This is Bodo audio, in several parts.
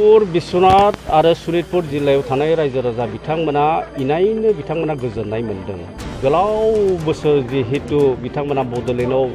गहपुर बिश्वनाथ आरो सनितपुर जिल्लायाव थानाय रायजो राजा बिथांमोना इनायनो बिथांमोना गोजोननाय मोनदों। गोलाव बोसोर जिहेतु बिथांमोना बड'लेण्डआव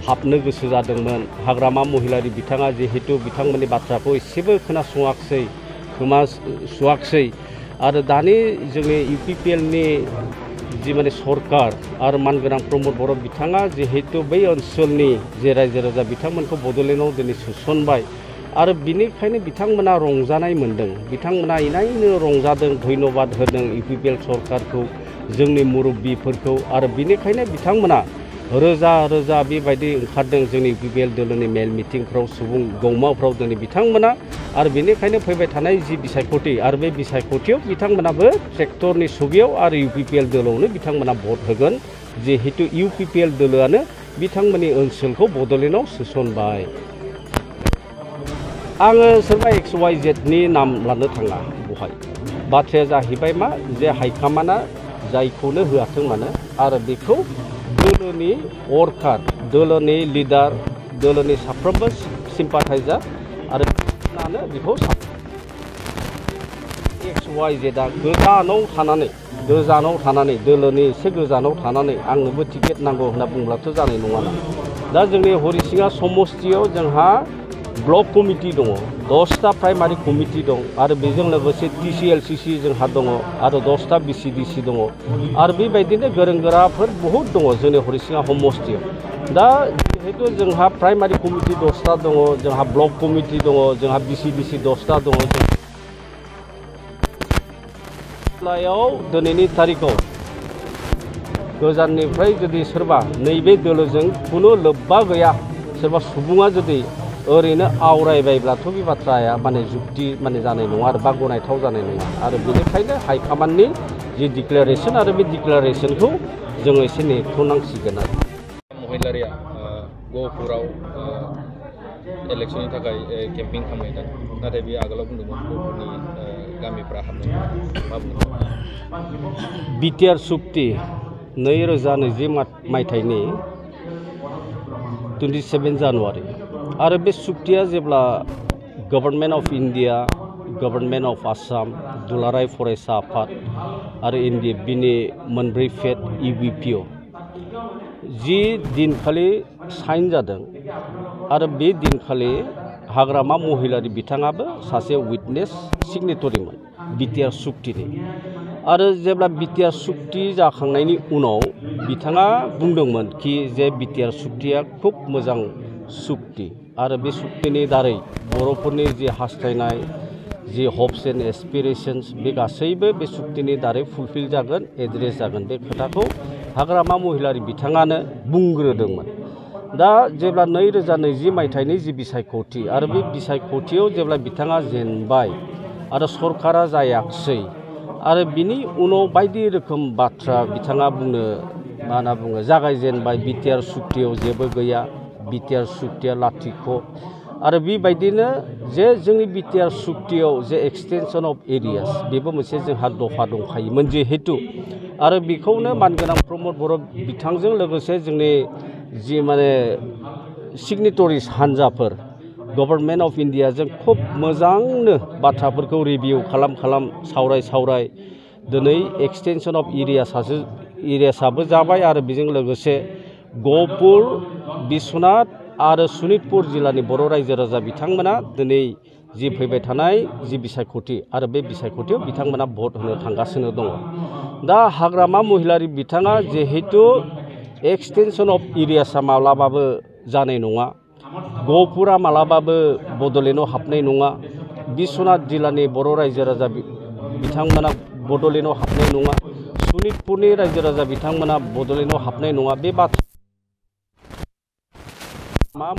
हाबनो गोसो जादोंमोन, हाग्रामा महिलारि बिथाङा जिहेतु बिथांमोननि बाथ्राखौ एसेबो खोनासङाखिसै, खोमा सुवाखिसै आरो दानि जोंनि इउपिपिएलनि जि माने सरकार आरो मानगोनां प्रमद बर' बिथाङा जिहेतु बै ओनसोलनि जे रायजो राजा बिथांमोनखौ बड'लेण्डआव दिनै सोसनबाय आरो बिनिखायनो बिथांमोना रंजानाय मोनदों। बिथांमोना इनायनो रंजादों, धन्यबाद होदों इउपिपिएल सरकारखौ, जोंनि मुरब्बिफोरखौ आरो बिनिखायनो बिथांमोना रोजा रोजा बेबायदि ओंखारदों जोंनि इउपिपिएल दोलोनि मेल मिटिंफ्राव, सुबुं गौमाफ्राव दिनै बिथांमोना आरो बिनिखायनो फैबाय थानाय जि बिसायख'थि आरो बे बिसायख'थियाव बिथांमोनाबो ट्रेक्टरनि सुबियाव आरो इउपिपिएल दोलोआवनो बिथांमोना भट होगोन, जिहेतु इउपिपिएल दोलोआनो बिथांमोननि ओनसोलखौ बड'लेण्डआव सोसनबाय। आङो सोरबा XYZनि नाम लानो थाङा बहाय। बाथ्राया जाहैबाय मा, जे हाइकामाना जायखौनो होआथों मानो आरो बेखौ दोलोनि वर्कार, दोलोनि लिडार, दोलोनि साफ्रोमबो सिम्पाथाइजार आरो बेखौ XYZआ गोजानाव थानानै दोलोनि एसे गोजानाव थानानै आंनोबो टिकेट नांगौ होनना बुंब्लाथ' जानाय नङाना। दा जोंनि हरिसिङा समस्तियाव जोंहा ब्लक कमिटि दङ, 10टा प्राइमारि कमिटि दं आरो बेजों लोगोसे TCLCC जोंहा दङ आरो 10टा BCDC दङ आरो बेबायदिनो गोरों गोराफोर बहुद दङ जोंनि हरिसिङा समस्तियाव। दा जिहेतु जोंहा प्राइमारि कमिटि 10टा दङ, जोंहा ब्लक कमिटि दङ, जोंहा BCDC 10टा दङ। जिल्लायाव दिनैनि तारिखआव गोजाननिफ्राय जुदि सोरबा नैबे दोलोजों खुनु लोब्बा गैया सोरबा सुबुङा जुदि ओरैनो आवरायबायब्लाथ' बे बाथ्राया माने जुक्ति माने जानाय नङा आरो बा गनायथाव जानाय नङा आरो बेनिखायनो हाइकामाननि जि डिक्लेरेसन आरो बे डिक्लेरेसनखौ जोङो एसे नेथ'नांसिगोन आरो। महिलारिया गहपुराव इलेक्शननि थाखाय केम्पिं खालामहैदों, नाथाय बे आगोलाव बुंदोंमोन गहपुरनि गामिफ्रा हाबनो मा बुंदों? बिटिआर सुक्ति 2020 मायथाइनि 27 जानुवारि आरो बे सुक्तिया जेब्ला government of India, government of Assam, दुलाराय फरायसा आफाद आरो NDFBनि मोनब्रै फेट UBPO जि दिनखालि साइन जादों आरो बे दिनखालि हाग्रामा महिलारि बिथाङाबो सासे उइटनेस सिगनेटरिमोन बिटिआर सुक्तिनि। आरो जेब्ला बिटिआर सुक्ति जाखांनायनि उनाव बिथाङा बुंदोंमोन कि जे बिटिआर सुक्तिया खुब मोजां सुक्ति आरो बे सुक्तिनि दारै बर'फोरनि जि हास्थायनाय, जि हप्स एन्ड एसपिरेशन्स बे गासैबो बे सुक्तिनि दारै फुलफिल जागोन, एड्रेस जागोन। बे खोथाखौ हाग्रामा महिलारि बिथाङानो बुंग्रोदोंमोन। दा जेब्ला 2020 मायथाइनि जि बिसायख'थि आरो बे बिसायख'थियाव जेब्ला बिथाङा जेनबाय आरो सरकारा जायाखिसै आरो बिनि उनाव बायदि रोखोम बाथ्रा बिथाङा बुंनो मा होनना बुङो जागायजेनबाय, बिटिआर सुक्तियाव जेबो गैया, बिटिआर सुक्तिया लाथिख' आरो बेबायदिनो जे जोंनि बिटिआर सुक्तियाव जे एक्सटेनसन अफ एरियास बेबो मोनसे जोंहा दफा दंखायोमोन जिहेतु आरो बेखौनो मानगोनां प्रमद बर' बिथांजों लोगोसे जोंनि जि माने सिगनेटरिस हान्जाफोर गभर्नमेन्ट अफ इन्डियाजों खुब मोजांनो बाथ्राफोरखौ रिभिउ खालाम सावराय दिनै एक्सटेनसन अफ एरियासाबो जाबाय आरो बेजों लोगोसे गहपुर, बिश्वनाथ आरो सनितपुर जिल्लानि बर' रायजो राजा बिथांमोना दिनै जि फैबाय थानाय जि बिसायख'थि आरो बे बिसायख'थियाव बिथांमोना भट होनो थांगासिनो दङ। दा हाग्रामा महिलारि बिथाङा जिहेतु एक्सटेनसन अफ एरियासा माब्लाबाबो जानाय नङा, गहपुरा मालाबाबो बड'लेण्डआव हाबनाय नङा, बिश्वनाथ जिल्लानि बर' रायजो राजा बिथांमोना बड'लेण्डआव हाबनाय नङा, सनितपुरनि रायजो राजा बिथांमोना बड'लेण्डआव हाबनाय नङा। बे बाथ्रा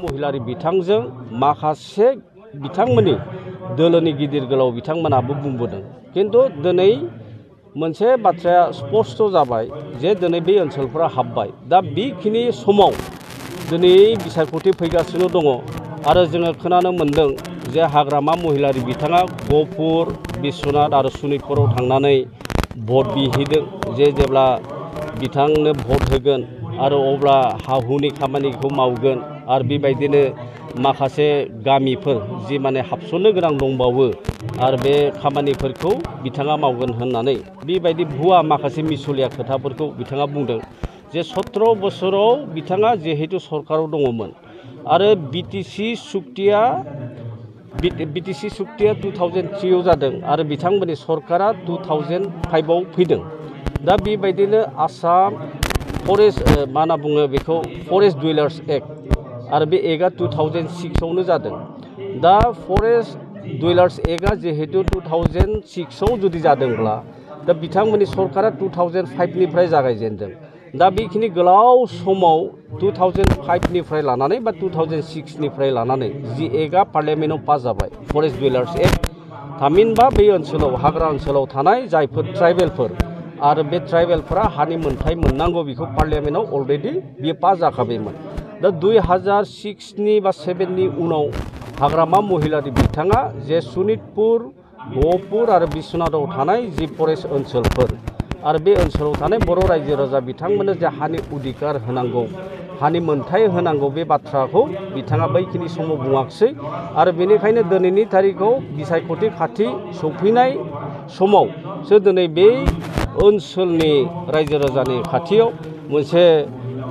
महिलारि बिथांजों माखासे बिथांमोननि दोलोनि गिदिर गोलाव बिथांमोनाबो बुंबोदों, खिन्थु दिनै मोनसे बाथ्राया स्पष्ट जाबाय जे दिनै बे ओनसोलफोरा हाबबाय। दा बेखिनि समाव दिनै बिसायख'थि फैगासिनो दङ आरो जोङो खोनानो मोन्दों जे हाग्रामा महिलारि बिथाङा गहपुर, बिश्वनाथ आरो सनितपुराव थांनानै भट बिहैदों, जे जेब्ला बिथांनो भट होगोन आरो अब्ला हा-हुनि खामानिखौ मावगोन आरो बेबायदिनो माखासे गामिफोर जि माने हाबसननो गोनां दंबावो आरो बे खामानिफोरखौ बिथाङा मावगोन होननानै बेबायदि भुवा माखासे मिसलिया खोथाफोरखौ बिथाङा बुंदों जे 17 बोसोराव बिथाङा जिहेतु सरकाराव दङमोन आरो बिटिसि सुक्तिया 2003 आव जादों आरो बिथांमोननि सरकारा 2005 आव फैदों दा बेबायदिनो आसाम फरेस्ट मा होनना बुङो बेखौ फरेस्ट डुवेलार्स एक्ट आरो बे एक्टआ 2006 आवनो जादों दा फरेस्ट डुवेलार्स एक्टआ जिहेतु 2006 आव जुदि जादोंब्ला दा बिथांमोननि सरकारा 2005 निफ्राय जागायजेनदों दा बेखिनि गोलाव समाव 2005 निफ्राय लानानै बा 2006 निफ्राय लानानै जि एक्टआ पार्लियामेन्टआव पास जाबाय फरेस्ट डुवेलार्स एक्ट थामहिनबा बे ओनसोलाव हाग्रा ओनसोलाव थानाय जायफोर ट्राइबेलफोर आरो बे ट्राइबेलफोरा हानि मोनथाय मोननांगौ बेखौ पार्लियामेन्टआव अलरेडि बियो पास जाखाबायमोन दा 2006 नि बा 7 नि उनाव हाग्रामा महिलारि बिथाङा जे सनितपुर गहपुर आरो बिश्वनाथआव थानाय जि फरेस्ट ओनसोलफोर आरो बे ओनसोलाव थानाय बर' रायजो राजा बिथांमोननो जे हानि अधिकार होनांगौ हानि मोनथाय होनांगौ बे बाथ्राखौ बिथाङा बैखिनि समाव बुङाखिसै आरो बेनिखायनो दिनैनि तारिखआव बिसायख'थि खाथि सौफैनाय समावसो दिनै बे ओनसोलनि रायजो राजानि खाथियाव मोनसे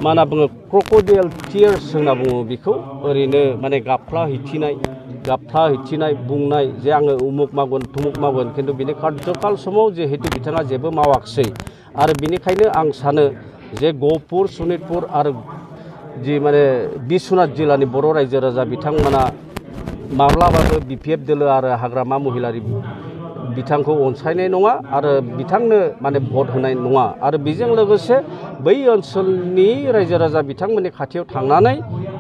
मा होनना बुङो क्रक'डाइल टियार्स होनना बुङो बेखौ ओरैनो माने गाबफ्लाहैथिनाय बुंनाय जे आङो उमुक मावगोन थुमुक मावगोन खिन्थु बिनि कार्यकाल समाव जिहेतु बिथाङा जेबो मावाखिसै आरो बिनिखायनो आं सानो जे गहपुर सनितपुर आरो जि माने बिश्वनाथ जिल्लानि बर' रायजो राजा बिथांमोना माब्लाबाबो बिपिएफ दोलो आरो हाग्रामा महिलारि बिथांखौ अनसायनाय नङा आरो बिथांनो माने भट होनाय नङा आरो बेजों लोगोसे बै ओनसोलनि रायजो राजा बिथांमोननि खाथियाव थांनानै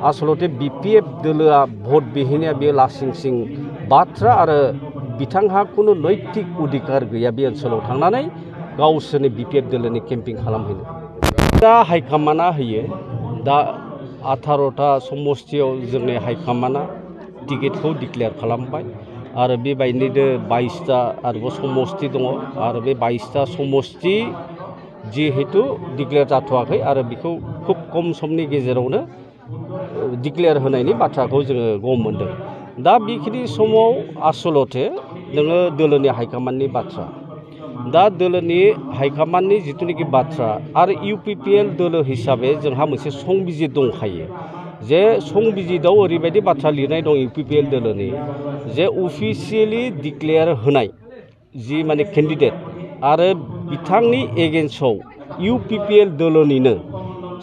आसलते बिपिएफ दोलोआ भट बिहैनाया बे लासिंसिं बाथ्रा आरो बिथांहा खुनु नैतिक अधिकार गैया बे ओनसोलाव थांनानै गावसोरनि बिपिएफ दोलोनि केम्पिं खालामहैनो दा हाइकामाना होयो दा 18टा समस्तियाव जोंनि हाइकामाना टिकेटखौ डिक्लेयार खालामबाय आरो बेबायदिनो 22टा आरोबाव समस्ति दङ आरो बे 22टा समस्ति जिहेतु डिक्लेयार जाथ'वाखै आरो बेखौ खुब खम समनि गेजेरावनो डिक्लेयार होनायनि बाथ्राखौ जोङो गम मोनदों दा बेखिनि समाव आसलते नोङो दोलोनि हाइकामाननि बाथ्रा दा दोलोनि हाइकामाननि जिथुनिखि बाथ्रा आरो इउपिपिएल दोलो हिसाबै जोंहा मोनसे संबिजित दंखायो जे संबिजितआव ओरैबायदि बाथ्रा लिरनाय दं इउपिपिएल दोलोनि जे अफिसियेलि डिक्लेयार होनाय जि माने केन्डिडेट आरो बिथांनि एगेन्स्टआव इउपिपिएल दोलोनिनो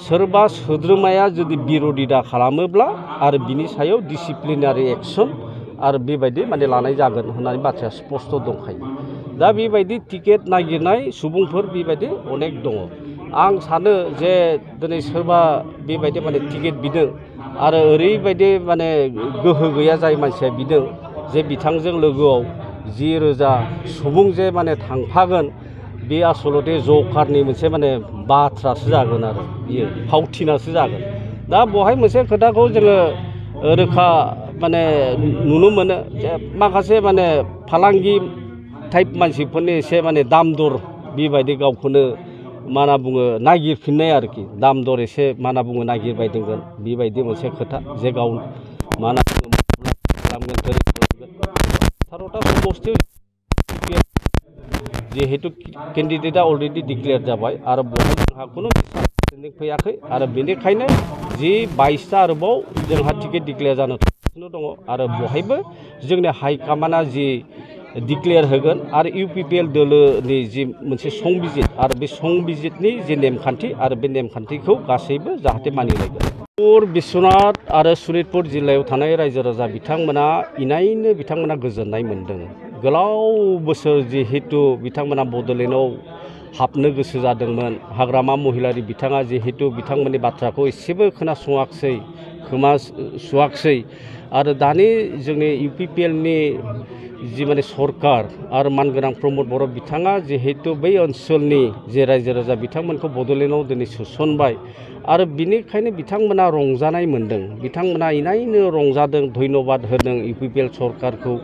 सोरबा सोद्रोमाया जुदि बिर'धिता खालामोब्ला आरो बिनि सायाव डिसिप्लिनारि एक्सन आरो बेबायदि माने लानाय जागोन होननानै बाथ्राया स्पष्ट दंखायो दा बेबायदि टिकेट नागिरनाय सुबुंफोर बेबायदि अनेक दङ आं सानो जे दिनै सोरबा बेबायदि माने टिकेट बिदों आरो ओरैबायदि माने गोहो गैया जाय मानसिया बिदों जे बिथांजों लोगोआव 10,000 सुबुं जे माने थांफागोन बे आसलते जकारनि मोनसे माने बाथ्रासो जागोन आरो बियो फावथिनासो जागोन दा बहाय मोनसे खोथाखौ जोङो रोखा माने नुनो मोनो जे माखासे माने फालांगि टाइप मानसिफोरनि एसे माने दाम दर बेबायदि गावखौनो मा होनना बुङो नागिरफिननाय आरोखि दाम दर एसे मा होनना बुङो नागिरबायदोंगोन बेबायदि मोनसे खोथा जे गाव मा होनना बुङो खालामगोन 18टा समस्तियाव जिहेतु केन्डिडेटआ अलरेडि डिक्लेयार जाबाय आरो बहाय जोंहा खुनु फैयाखै आरो बेनिखायनो जि 22टा आरोबाव जोंहा टिकेट डिक्लेयार जानो दङ आरो बहायबो जोंनि हाइकामाना जि डिक्लेयार होगोन आरो इउपिपिएल दोलोनि जि मोनसे संबिजित आरो बे संबिजितनि जि नेमखान्थि आरो बे नेमखान्थिखौ गासैबो जाहाथे मानिलायगोन बिश्वनाथ आरो सनितपुर जिल्लायाव थानाय रायजो राजा बिथांमोना इनायनो बिथांमोना गोजोननाय मोनदों गोलाव बोसोर जिहेतु बिथांमोना बड'लेण्डआव हाबनो गोसो जादोंमोन हाग्रामा महिलारि बिथाङा जिहेतु बिथांमोननि बाथ्राखौ एसेबो खोनासङाखिसै खोमा सुवाखिसै आरो दानि जोंनि इउपिपिएलनि जि माने सरकार आरो मानगोनां प्रमद बर' बिथाङा जिहेतु बै ओनसोलनि जे रायजो राजा बिथांमोनखौ बड'लेण्डआव दिनै सोसनबाय आरो बिनिखायनो बिथांमोना रंजानाय मोनदों बिथांमोना इनायनो रंजादों धन्यबाद होदों इउपिपिएल सरकारखौ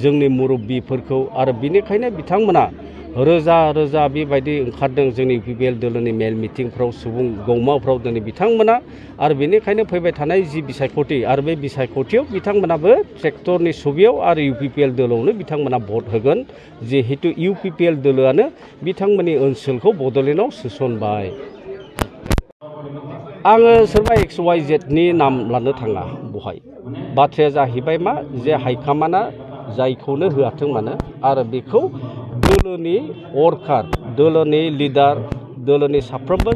जोंनि मुरब्बिफोरखौ आरो बिनिखायनो बिथांमोना रोजा रोजा बेबायदि ओंखारदों जोंनि UPPL दोलोनि मेल मिटिंफ्राव सुबुं गौमाफ्राव दिनै बिथांमोना आरो बेनिखायनो फैबाय थानाय जि बिसायख'थि आरो बे बिसायख'थियाव बिथांमोनाबो ट्रेक्टरनि सुबियाव आरो UPPL दोलोआवनो बिथांमोना भट होगोन जिहेतु UPPL दोलोआनो बिथांमोननि ओनसोलखौ बड'लेण्डआव सोसनबाय आङो सोरबा XYZ नि नाम लानो थाङा बहाय बाथ्राया जाहैबाय मा जे हाइकामान्डआ जायखौनो होआथों मानो आरो बेखौ दोलोनि वर्कार दोलोनि लिडार दोलोनि साफ्रोमबो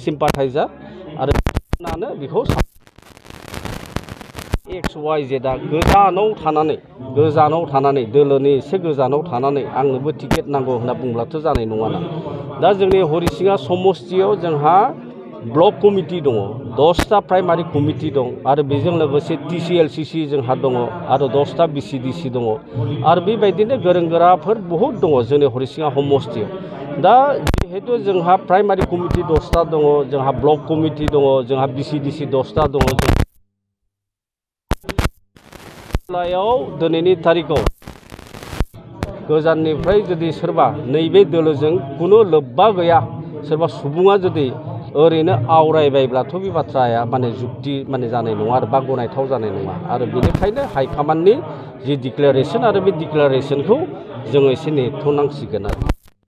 सिम्पाथाइजार आरो बेखौ XYZ आ गोजानाव थानानै दोलोनि एसे गोजानाव थानानै आंनोबो टिकेट नांगौ होनना बुंब्लाथ' जानाय नङाना दा जोंनि हरिसिङा समस्तियाव जोंहा ब्लक कमिटि दङ 10टा प्राइमारि कमिटि दं आरो बेजों लोगोसे TCLCC जोंहा दङ आरो 10टा BCDC दङ आरो बेबायदिनो गोरों गोराफोर बहुद दङ जोंनि हरिसिङा समस्तियाव दा जिहेतु जोंहा प्राइमारि कमिटि 10टा दङ जोंहा ब्लक कमिटि दङ जोंहा BCDC 10टा दङ दिनैनि तारिखआव गोजाननिफ्राय जुदि सोरबा नैबे दोलोजों खुनु लोब्बा गैया सोरबा सुबुङा जुदि ओरैनो आवरायबायब्लाथ' बे बाथ्राया माने जुक्ति माने जानाय नङा आरो बा गनायथाव जानाय नङा आरो बेनिखायनो हाइकामान्डनि जि डिक्लेरेसन आरो बे डिक्लेरेसनखौ जोङो एसे नेथ'नांसिगोन आरो